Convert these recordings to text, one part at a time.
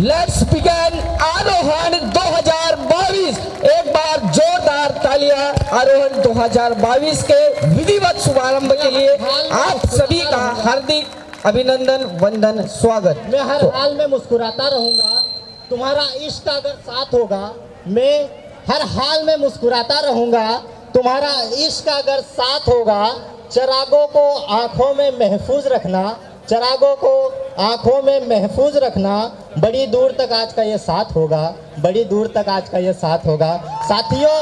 Let's begin आरोहण 2022। एक बार जोरदार तालियां आरोहण 2022 के विधिवत शुभारंभ के लिए आप सभी का हार्दिक अभिनंदन, वंदन, स्वागत। मैं हर हाल में मुस्कुराता रहूंगा, तुम्हारा इश्क अगर साथ होगा। मैं हर हाल में मुस्कुराता रहूंगा, तुम्हारा इश्क अगर साथ होगा। चिरागों को आंखों में महफूज रखना, चिरागों को आंखों में महफूज रखना। बड़ी दूर तक आज का ये साथ होगा, बड़ी दूर तक आज का ये साथ होगा। साथियों,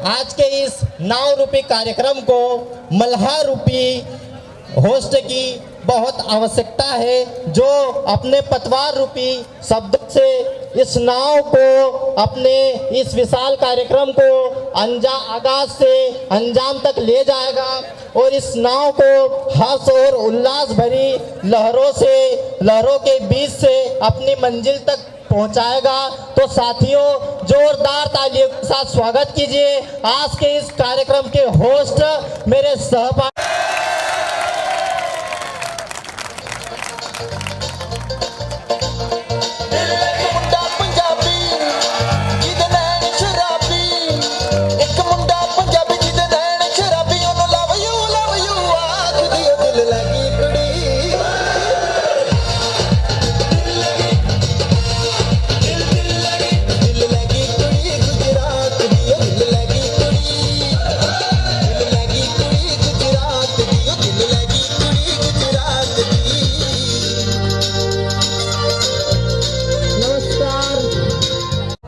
आज के इस नाव रूपी कार्यक्रम को मल्हा रूपी होस्ट की बहुत आवश्यकता है, जो अपने पतवार रूपी शब्दों से इस नाव को, अपने इस विशाल कार्यक्रम को आगाज से अंजाम तक ले जाएगा और इस नाव को हर्ष और उल्लास भरी लहरों के बीच से अपनी मंजिल तक पहुंचाएगा। तो साथियों, जोरदार तालियों के साथ स्वागत कीजिए आज के इस कार्यक्रम के होस्ट मेरे सहपाठी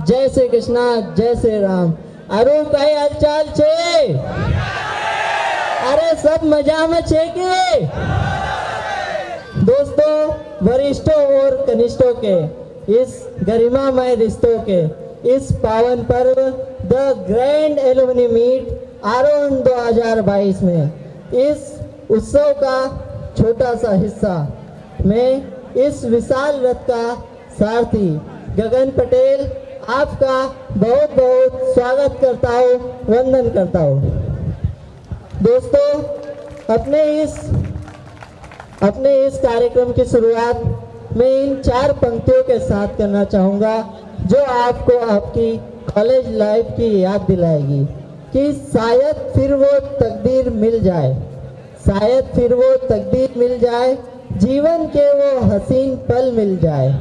जय श्री कृष्णा, जय श्री राम। अरुण भाई हालचाल छे? अरे सब मजा में छे के? दोस्तों, वरिष्ठों और कनिष्ठों के इस गरिमामय रिश्तों के इस पावन पर्व द ग्रैंड एलुमनी मीट आरोहण 2022 में इस उत्सव का छोटा सा हिस्सा मैं इस विशाल रथ का सारथी गगन पटेल आपका बहुत बहुत स्वागत करता हूँ, वंदन करता हूँ। दोस्तों, अपने इस कार्यक्रम की शुरुआत मैं इन 4 पंक्तियों के साथ करना चाहूँगा, जो आपको आपकी कॉलेज लाइफ की याद दिलाएगी कि शायद फिर वो तकदीर मिल जाए, शायद फिर वो तकदीर मिल जाए, जीवन के वो हसीन पल मिल जाए।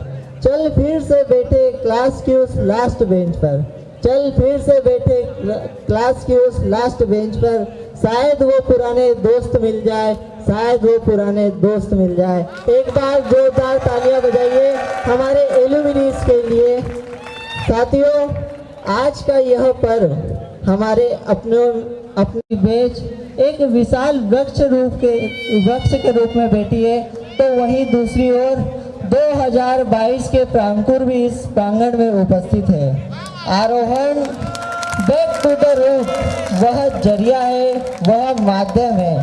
चल फिर से बैठे क्लास की उस लास्ट बेंच पर, चल फिर से बैठे क्लास की उस लास्ट बेंच पर, शायद वो पुराने दोस्त मिल जाए, शायद वो पुराने दोस्त मिल जाए। एक बार जोरदार तालियां बजाइए हमारे एलुमिनीज के लिए। साथियों, आज का यह पर्व हमारे अपनी बेंच एक विशाल वृक्ष के रूप में बैठी है, तो वहीं दूसरी ओर 2022 के प्रांकुर भी इस प्रांगण में उपस्थित है। आरोहण बैक टू द रूट वह जरिया है, वह माध्यम है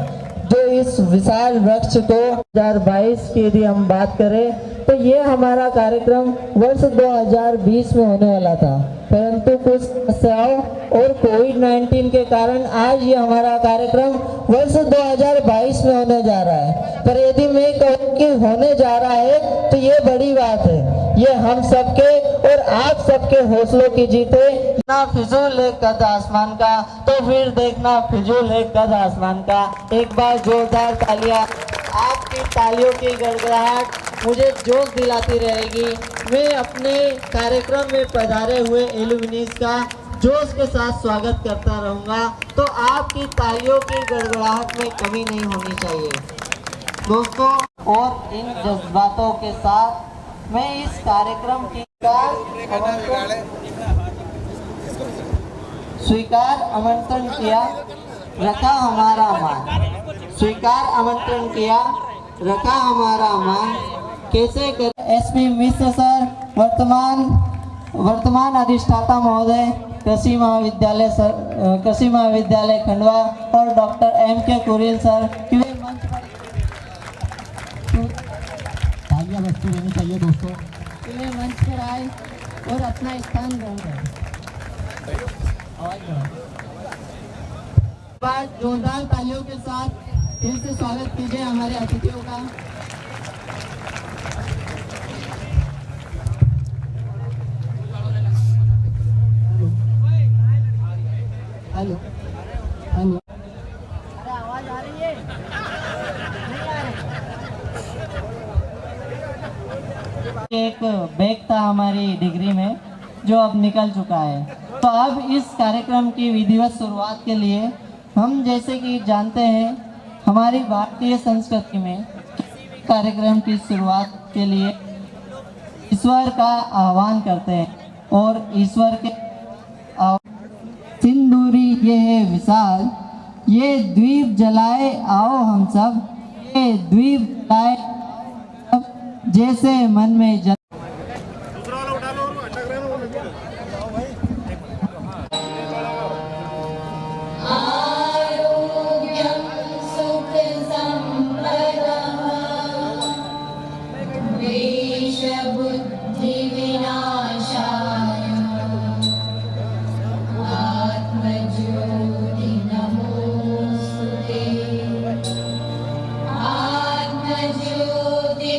जो इस विशाल वृक्ष को 2022 की यदि हम बात करें तो ये हमारा कार्यक्रम वर्ष 2020 में होने वाला था, परंतु कुछ समस्याओं और कोविड-19 के कारण आज ये हमारा कार्यक्रम वर्ष 2022 में होने जा रहा है। पर यदि मैं कहूँ कि होने जा रहा है तो ये बड़ी बात है, ये हम सबके और आप सबके हौसलों की जीत है। ना फिजूल है कद आसमान का, तो फिर देखना फिजूल है कद आसमान का। एक बार जोरदार तालियां, आपकी तालियों की गड़गड़ाहट मुझे जोश दिलाती रहेगी। मैं अपने कार्यक्रम में पधारे हुए एलुमिनीज का जोश के साथ स्वागत करता रहूँगा, तो आपकी तालियों की गड़गड़ाहट में कमी नहीं होनी चाहिए। दोस्तों, और इन जज्बातों के साथ मैं इस कार्यक्रम की स्वीकार आमंत्रण किया, रखा हमारा मान, स्वीकार आमंत्रण किया, रखा हमारा मान। कैसे कर एसपी मिश्र सर, वर्तमान अधिष्ठाता महोदय कृषि महाविद्यालय खंडवा, और डॉक्टर M.K. कुरेल सर की मंच पर तालियां बजती रहनी चाहिए। दोस्तों, वे मंच पर आए और अपना स्थान ग्रहण करें। जोरदार तालियों के साथ फिर से स्वागत कीजिए हमारे अतिथियों का। एक बैग था हमारी डिग्री में जो अब निकल चुका है। तो अब इस कार्यक्रम की विधिवत शुरुआत के लिए हम जैसे कि जानते हैं हमारी भारतीय संस्कृति में कार्यक्रम की शुरुआत के लिए ईश्वर का आह्वान करते हैं और ईश्वर के सिंदूरी ये है विशाल, ये द्वीप जलाए आओ हम सब, ये द्वीप जलाए सब, जैसे मन में जल आरोग्यं सुख संपदः द्वेष बुद्धि विनाशाय आत्मज्योति नमोस्तुते आत्मज्योति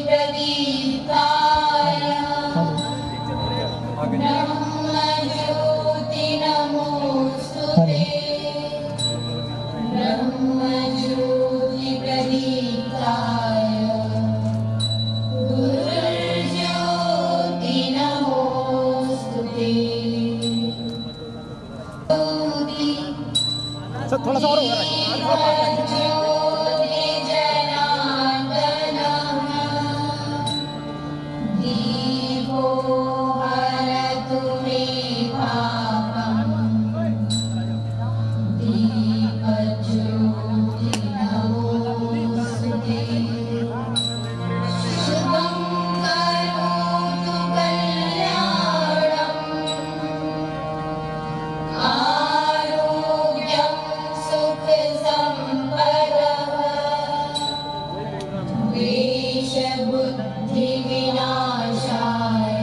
प्रदीप्ताय ब्रह्मज्योति नमोस्तुते ब्रह्मज्योति प्रदीप्ताय गुरुर्ज्योति नमोस्तुते थोड़ा सा और होगा ज्योति जनार्दनः दीपो हरतु मे पापम् दीपज्योति नमोस्तुते शुभं करोतु कल्याणम् आरोग्यं सुख संपदः द्वेष बुद्धि विनाशाय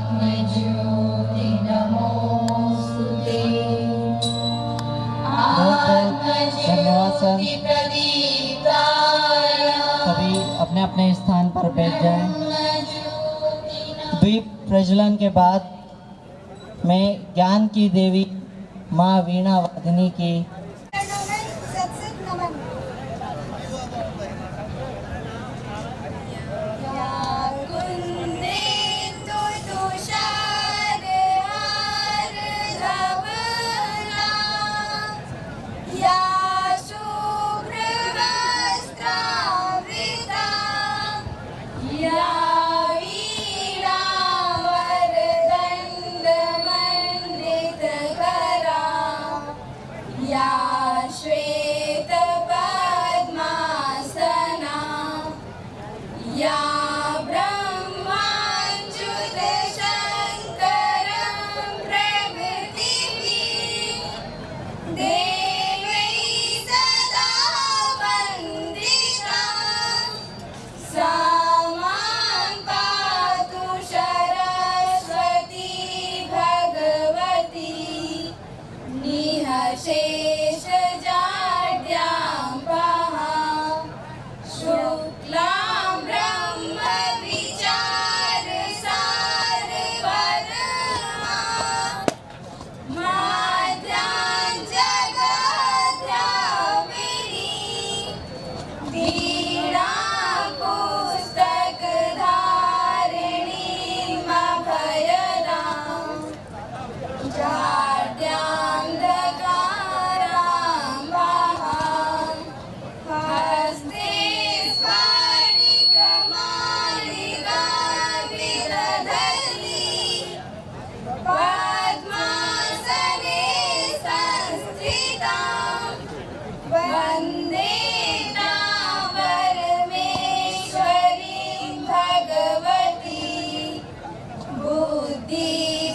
आत्मज्योति नमोस्तुते आत्मज्योति प्रदीप्ताय सभी अपने अपने स्थान पर बैठ जाएं। ब्रह्मज्योति द्वीप प्रज्वलन के बाद मैं ज्ञान की देवी माँ वीणा वादिनी की सत्संग नमन या कुंदेन्दु तुषार हार धवला या शुभ्रवस्त्रावृता या वीणावरदण्डमण्डितकरा या श्वेतपद्मासना या ब्रह्माच्युतशङ्करं प्रभृतिभिः देवैः सदा वन्दिता सा मां पातु सरस्वती भगवती निःशेषजाड्यां पहा शुक्लां ब्रह्मविचारसारवरमा माद्यां जगद्धारिणी वीणां पुस्तकधारिणीमभयदाम् जाड्यान्धकारां वहां हस्ते स्फटिकमालिका विदधति पद्मासने संस्थितां वन्दे तां परमेश्वरीं भगवती बुद्धिप्रदां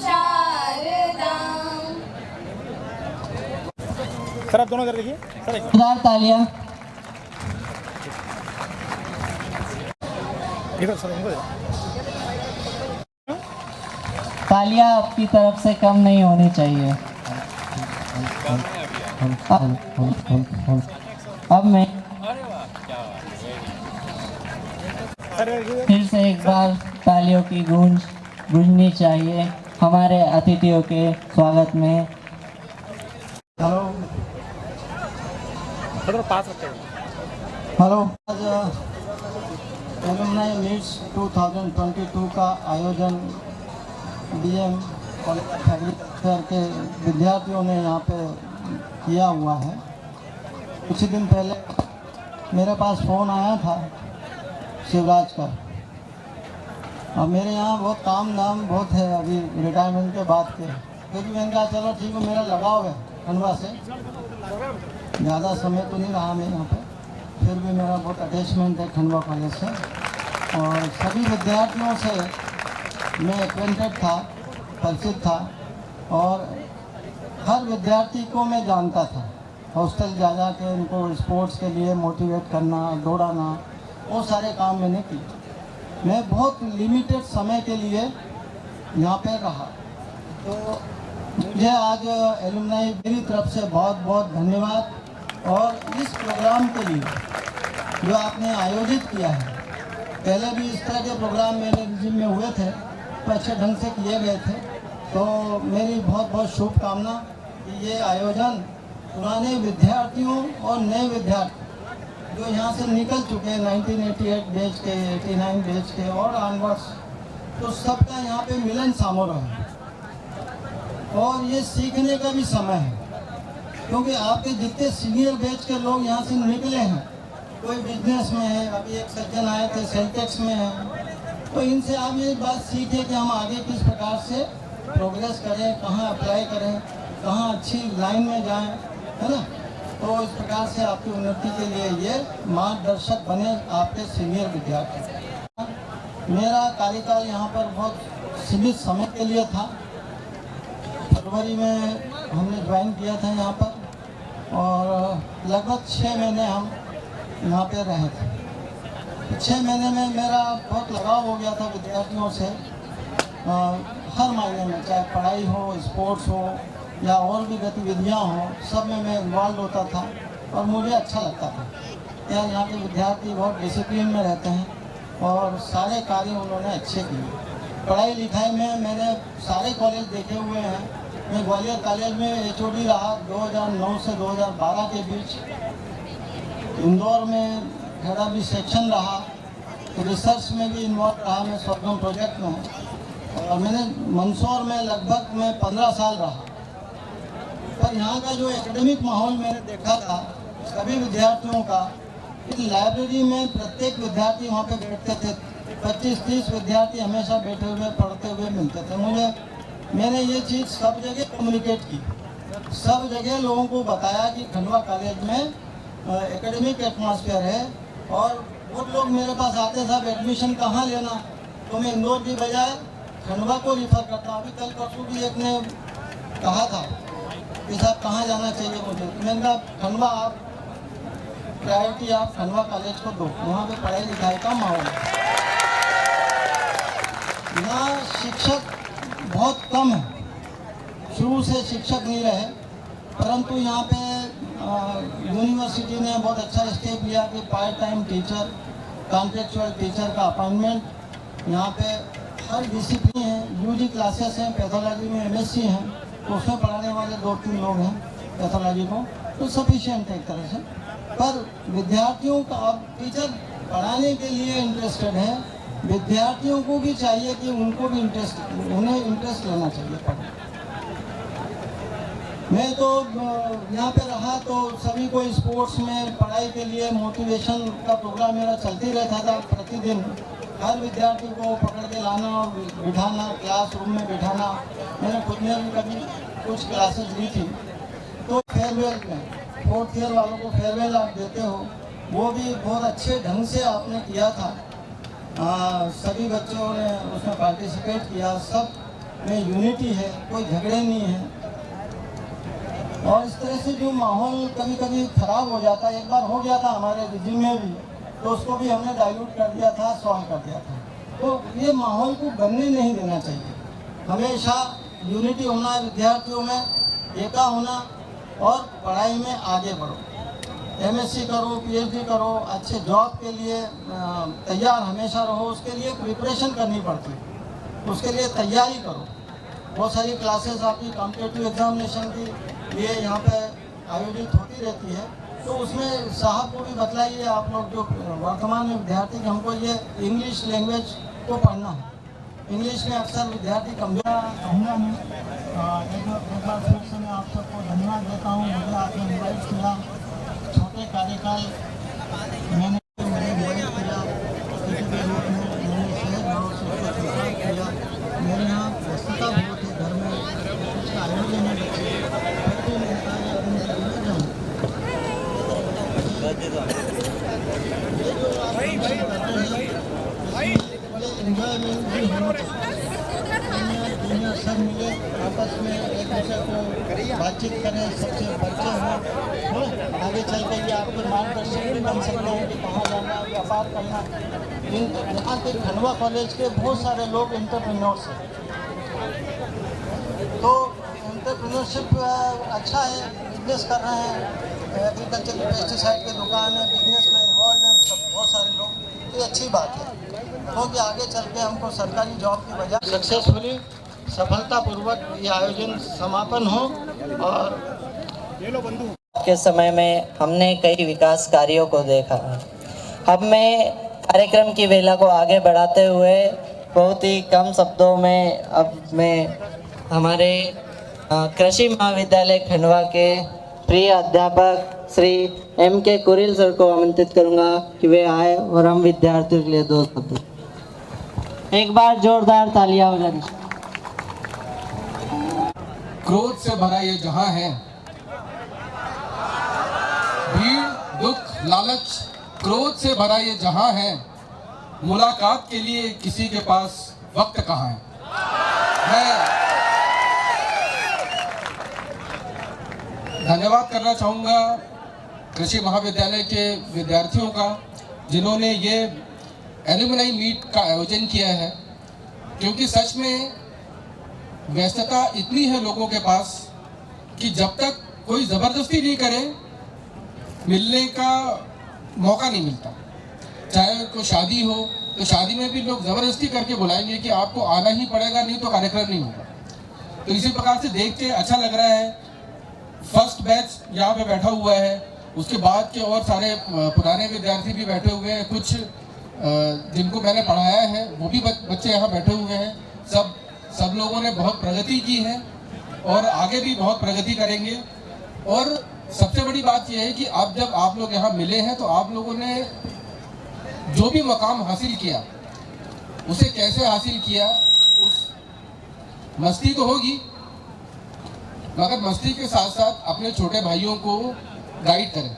शारदाम् सर आप दोनों इधर देखिए सर एक जोरदार तालियां। इधर सर इनको दे। तालियां आपकी तरफ से कम नहीं होनी चाहिए। अब मैं सर इधर फिर से एक बार तालियों की गूंजनी चाहिए हमारे अतिथियों के स्वागत में। हेलो थोड़ा पास रखते हैं हेलो। एलुमनाई मीट्स 2022 का आयोजन डीएम कॉलेज ऑफ एग्रीकल्चर के विद्यार्थियों ने यहाँ पे किया हुआ है। कुछ ही दिन पहले मेरे पास फ़ोन आया था शिवराज का। अब मेरे यहाँ बहुत काम धाम बहुत है अभी रिटायरमेंट के बाद के, क्योंकि मैंने कहा चलो ठीक है, मेरा लगाव है खंडवा से, ज़्यादा समय तो नहीं रहा मैं यहाँ पे, फिर भी मेरा बहुत अटैचमेंट है खंडवा कॉलेज से। और सभी विद्यार्थियों से मैं एक्वेंटेड था, परिचित था, और हर विद्यार्थी को मैं जानता था। हॉस्टल जा के उनको स्पोर्ट्स के लिए मोटिवेट करना, दौड़ाना, वो सारे काम मैंने किए। मैं बहुत लिमिटेड समय के लिए यहाँ पे रहा। तो मुझे आज एलुमनाई मेरी तरफ से बहुत बहुत धन्यवाद। और इस प्रोग्राम के लिए जो आपने आयोजित किया है, पहले भी इस तरह के प्रोग्राम मेरे जिम में हुए थे तो अच्छे ढंग से किए गए थे। तो मेरी बहुत बहुत शुभकामना कि ये आयोजन पुराने विद्यार्थियों और नए विद्यार्थी जो यहाँ से निकल चुके हैं 1988 बैच के, 89 बैच के और ऑनवर्ड्स, तो सबका यहाँ पे मिलन समारोह है। और ये सीखने का भी समय है, क्योंकि आपके जितने सीनियर बैच के लोग यहाँ से निकले हैं, कोई बिजनेस में है, अभी एक सज्जन आए थे सेल्टेक्स में है, तो इनसे आप ये बात सीखें कि हम आगे किस प्रकार से प्रोग्रेस करें, कहाँ अप्लाई करें, कहाँ अच्छी लाइन में जाएं, है ना। तो इस प्रकार से आपकी उन्नति के लिए ये मार्गदर्शक बने आपके सीनियर विद्यार्थी। मेरा कार्यकाल यहाँ पर बहुत सीमित समय के लिए था। फरवरी में हमने ज्वाइन किया था यहाँ पर, और लगभग 6 महीने हम यहाँ पे रहे थे। 6 महीने में मेरा बहुत लगाव हो गया था विद्यार्थियों से, हर मायने में, चाहे पढ़ाई हो, स्पोर्ट्स हो या और भी गतिविधियाँ हो, सब में मैं इन्वॉल्व होता था और मुझे अच्छा लगता था। यार यहाँ के विद्यार्थी बहुत डिसिप्लिन में रहते हैं और सारे कार्य उन्होंने अच्छे किए। पढ़ाई लिखाई में मैंने सारे कॉलेज देखे हुए हैं। मैं ग्वालियर कॉलेज में HOD रहा 2009 से 2012 के बीच। इंदौर में मेरा भी सेक्शन रहा, तो रिसर्च में भी इन्वॉल्व रहा मैं स्वर्गम प्रोजेक्ट में। और मैंने मंदसौर में लगभग मैं 15 साल रहा। पर यहाँ का जो एकेडमिक माहौल मैंने देखा था सभी विद्यार्थियों का, इस लाइब्रेरी में प्रत्येक विद्यार्थी वहाँ पे बैठते थे, 25-30 विद्यार्थी हमेशा बैठे हुए पढ़ते हुए मिलते थे। मैंने ये चीज़ सब जगह कम्युनिकेट की, सब जगह लोगों को बताया कि खंडवा कॉलेज में एकेडमिक एटमॉस्फेयर है। और वो लोग मेरे पास आते साहब एडमिशन कहाँ लेना, तो मैं इंदौर की बजाय खंडवा को रिफ़र करता। अभी कल परसों भी एक ने कहा था कि साहब कहाँ जाना चाहिए मुझे, तो मैंने कहा खंडवा, आप प्रायोरिटी आप खंडवा कॉलेज को दो, वहाँ पे पढ़ाई लिखाई का माहौल है। यहाँ शिक्षक बहुत कम है, शुरू से शिक्षक नहीं रहे, परंतु यहाँ पे यूनिवर्सिटी ने बहुत अच्छा स्टेप लिया कि part time teacher, contractual teacher का अपॉइंटमेंट। यहाँ पे हर डिसिप्लिन है, UG क्लासेस हैं, पैथोलॉजी में MSc हैं, तो उसमें पढ़ाने वाले 2-3 लोग हैं पैथोलॉजी को, तो सफिशिएंट है एक तरह से। पर विद्यार्थियों का, अब टीचर पढ़ाने के लिए इंटरेस्टेड है, विद्यार्थियों को भी चाहिए कि उनको भी उन्हें इंटरेस्ट लेना चाहिए पढ़ने। मैं तो यहाँ पे रहा तो सभी को स्पोर्ट्स में पढ़ाई के लिए मोटिवेशन का प्रोग्राम मेरा चलती रहता था। प्रतिदिन हर विद्यार्थी को पकड़ के लाना और बिठाना, क्लासरूम में बिठाना। मैंने खुद ने भी कभी कुछ क्लासेस ली थी। तो फेयरवेल में 4th ईयर वालों को फेयरवेल आप देते हो, वो भी बहुत अच्छे ढंग से आपने किया था। सभी बच्चों ने उसमें पार्टिसिपेट किया, सब में यूनिटी है, कोई झगड़े नहीं है। और इस तरह से जो माहौल कभी कभी ख़राब हो जाता है, एक बार हो गया था हमारे रिजिम में भी, तो उसको भी हमने डाइल्यूट कर दिया था, सॉल्व कर दिया था। तो ये माहौल को बनने नहीं देना चाहिए। हमेशा यूनिटी होना है विद्यार्थियों में, एका होना, और पढ़ाई में आगे बढ़ो। MSc करो, PhD करो, अच्छे जॉब के लिए तैयार हमेशा रहो। उसके लिए प्रिपरेशन करनी पड़ती है, उसके लिए तैयारी करो। बहुत सारी क्लासेस आपकी कॉम्पिटिटिव एग्जामिनेशन की लिए यहाँ पे आयोजित होती रहती है, तो उसमें साहब को भी बतलाइए आप लोग जो वर्तमान में विद्यार्थी कि हमको ये इंग्लिश लैंग्वेज को पढ़ना है। इंग्लिश में अक्सर विद्यार्थी कमजोर कहूँगा मैं। एक बार फिर से मैं आप सबको धन्यवाद देता हूँ। मुझे आपने इन्वाइट किया, छोटे कार्यकाल मैंने मुझे इन्वाइट किया, अतिथि के रूप में मैंने शहर भाव से उसको स्वीकार किया। मेरे यहाँ व्यस्तता बहुत है, घर में कुछ आयोजन है, फिर भी मैं कार्य अपने से जुड़ जाऊँ। ये जो आप करते हैं एंजॉयमेंट भी होना चाहिए। दुनिया सब मिले, आपस में एक दूसरे को बातचीत करें, सबसे परिचय हो, आगे चल कर ये आपके मार्गदर्शक भी बन सकते हैं कि कहाँ जाना है, व्यापार करना। यहाँ के खंडवा कॉलेज के बहुत सारे लोग एंटरप्रेन्योर्स हैं, तो एंटरप्रेन्योरशिप अच्छा है, बिजनेस कर रहे हैं, एग्रीकल्चर पेस्टिसाइड की दुकान है, बिजनेस में इन्वॉल्व हैं सब बहुत सारे लोग, ये अच्छी बात है। क्योंकि आगे चल के हमको सरकारी जॉब की बजाय सक्सेसफुली सफलतापूर्वक ये आयोजन समापन हो। और के समय में हमने कई विकास कार्यों को देखा। अब मैं कार्यक्रम की वेला को आगे बढ़ाते हुए बहुत ही कम शब्दों में अब मैं हमारे कृषि महाविद्यालय खंडवा के प्रिय अध्यापक श्री M.K. कुरिल सर को आमंत्रित करूंगा कि वे आए और हम विद्यार्थियों के लिए 2 शब्द। एक बार जोरदार तालियां हो जानी। क्रोध से भरा ये जहां है, भीड़ दुख लालच क्रोध से भरा ये जहां है, मुलाकात के लिए किसी के पास वक्त कहाँ है। मैं धन्यवाद करना चाहूँगा कृषि महाविद्यालय के विद्यार्थियों का, जिन्होंने ये एलुमनाई मीट का आयोजन किया है, क्योंकि सच में व्यस्तता इतनी है लोगों के पास कि जब तक कोई ज़बरदस्ती नहीं करे मिलने का मौका नहीं मिलता। चाहे कोई शादी हो तो शादी में भी लोग ज़बरदस्ती करके बुलाएंगे कि आपको आना ही पड़ेगा, नहीं तो कार्यक्रम नहीं होगा। तो इसी प्रकार से देख के अच्छा लग रहा है। फर्स्ट बैच यहाँ पे बैठा हुआ है, उसके बाद के और सारे पुराने विद्यार्थी भी बैठे हुए हैं, कुछ जिनको मैंने पढ़ाया है वो भी बच्चे यहाँ बैठे हुए हैं। सब लोगों ने बहुत प्रगति की है और आगे भी बहुत प्रगति करेंगे। और सबसे बड़ी बात यह है कि अब जब आप लोग यहाँ मिले हैं तो आप लोगों ने जो भी मकाम हासिल किया उसे कैसे हासिल किया, उस मस्ती तो होगी मगर मस्ती के साथ साथ अपने छोटे भाइयों को गाइड करें।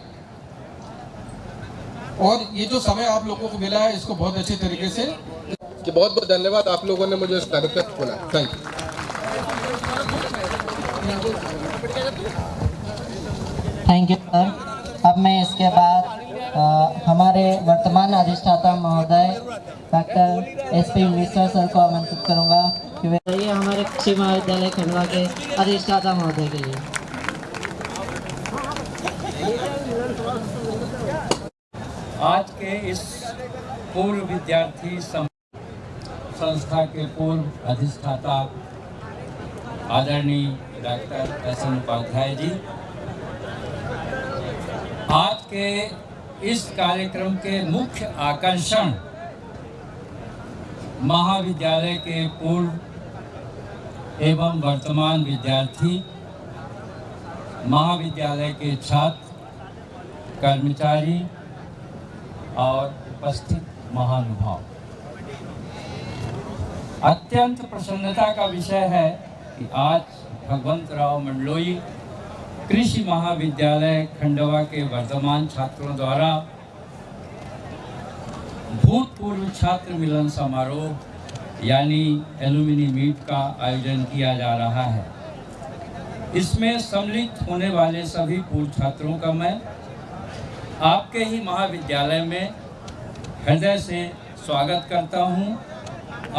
और ये जो समय आप लोगों को मिला है इसको बहुत अच्छे तरीके से कि बहुत बहुत धन्यवाद आप लोगों ने मुझे इस कार्यक्रम को बुलाया। Thank you sir. अब मैं इसके बाद हमारे वर्तमान अधिष्ठाता महोदय डॉक्टर SP मिश्रा सर को आमंत्रित करूंगा कि वे हमारे कृषि महाविद्यालय खंडवा के अधिष्ठाता महोदय के लिए। आज के इस पूर्व विद्यार्थी संस्था के पूर्व अधिष्ठाता आदरणीय डॉक्टर SN उपाध्याय जी, आज के इस कार्यक्रम के मुख्य आकर्षण महाविद्यालय के पूर्व एवं वर्तमान विद्यार्थी, महाविद्यालय के छात्र, कर्मचारी और उपस्थित महानुभाव। अत्यंत प्रसन्नता का विषय है कि आज भगवंत राव मंडलोई कृषि महाविद्यालय खंडवा के वर्तमान छात्रों द्वारा भूतपूर्व छात्र मिलन समारोह यानी एलुमनी मीट का आयोजन किया जा रहा है। इसमें सम्मिलित होने वाले सभी पूर्व छात्रों का मैं आपके ही महाविद्यालय में हृदय से स्वागत करता हूं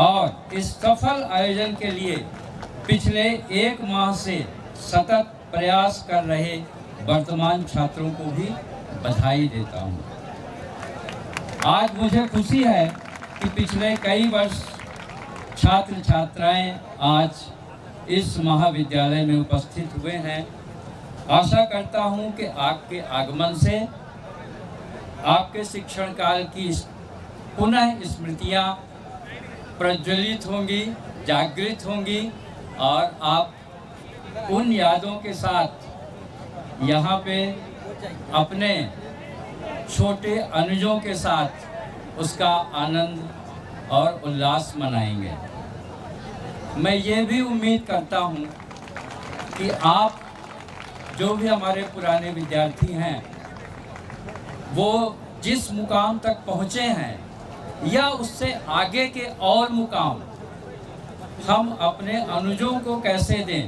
और इस सफल आयोजन के लिए पिछले 1 माह से सतत प्रयास कर रहे वर्तमान छात्रों को भी बधाई देता हूं। आज मुझे खुशी है कि पिछले कई वर्ष छात्र छात्राएं आज इस महाविद्यालय में उपस्थित हुए हैं आशा करता हूं कि आपके आगमन से आपके शिक्षण काल की पुनः स्मृतियां प्रज्वलित होंगी, जागृत होंगी और आप उन यादों के साथ यहाँ पे अपने छोटे अनुजों के साथ उसका आनंद और उल्लास मनाएंगे। मैं ये भी उम्मीद करता हूँ कि आप जो भी हमारे पुराने विद्यार्थी हैं वो जिस मुकाम तक पहुँचे हैं या उससे आगे के और मुकाम हम अपने अनुजों को कैसे दें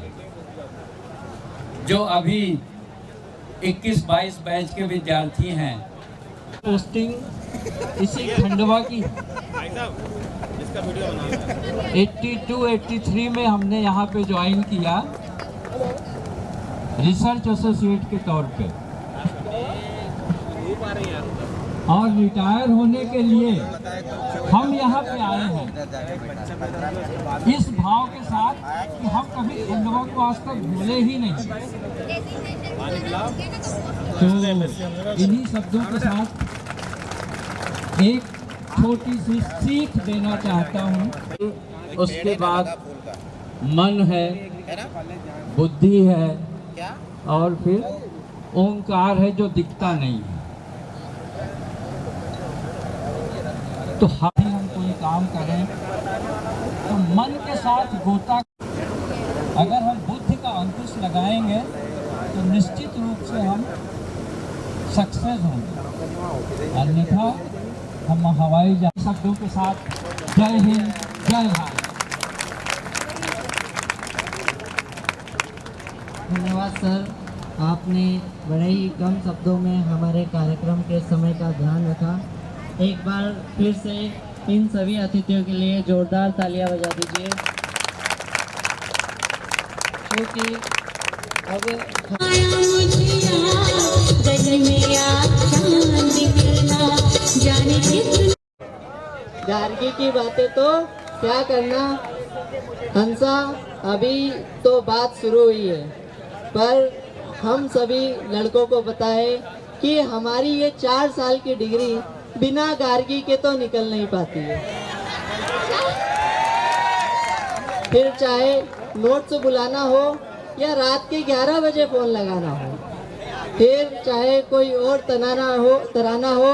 जो अभी 21-22 बैच के विद्यार्थी हैं। पोस्टिंग इसी खंडवा की 82-83 में हमने यहाँ पे ज्वाइन किया रिसर्च एसोसिएट के तौर पे, और रिटायर होने के लिए हम यहाँ पे आए हैं इस भाव के साथ कि हम कभी खंडवा को आज तक भूले ही नहीं। तो इन्हीं शब्दों के साथ एक छोटी सी सीख देना चाहता हूँ। उसके बाद मन है, बुद्धि है और फिर ओंकार है जो दिखता नहीं है। तो हम कोई काम करें तो मन के साथ गोता, अगर हम बुद्धि का अंकुश लगाएंगे तो निश्चित रूप से हम सक्सेस होंगे, अन्यथा हम हवाई जहाज। शब्दों के साथ जय हिंद, जय भारत। धन्यवाद सर, आपने बड़े ही कम शब्दों में हमारे कार्यक्रम के समय का ध्यान रखा। एक बार फिर से इन सभी अतिथियों के लिए जोरदार तालियां बजा दीजिए, क्योंकि गार्गी की बातें तो क्या करना हंसा, अभी तो बात शुरू हुई है, पर हम सभी लड़कों को बताए कि हमारी ये 4 साल की डिग्री बिना गार्गी के तो निकल नहीं पाती है। फिर चाहे नोट्स बुलाना हो या रात के 11 बजे फोन लगाना हो, फिर चाहे कोई और तराना हो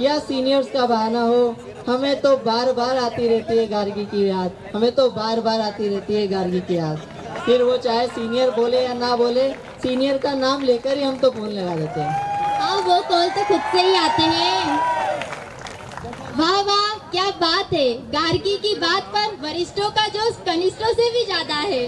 या सीनियर्स का बहाना हो, हमें तो बार बार आती रहती है गार्गी की याद, हमें तो बार बार आती रहती है गार्गी की याद। फिर वो चाहे सीनियर बोले या ना बोले, सीनियर का नाम लेकर ही हम तो फोन लगा देते हैं। हाँ, वो कॉल तो खुद से ही आते हैं। वाह वाह, क्या बात है। गार्गी की बात पर वरिष्ठों का जोश कनिष्ठों से भी ज्यादा है।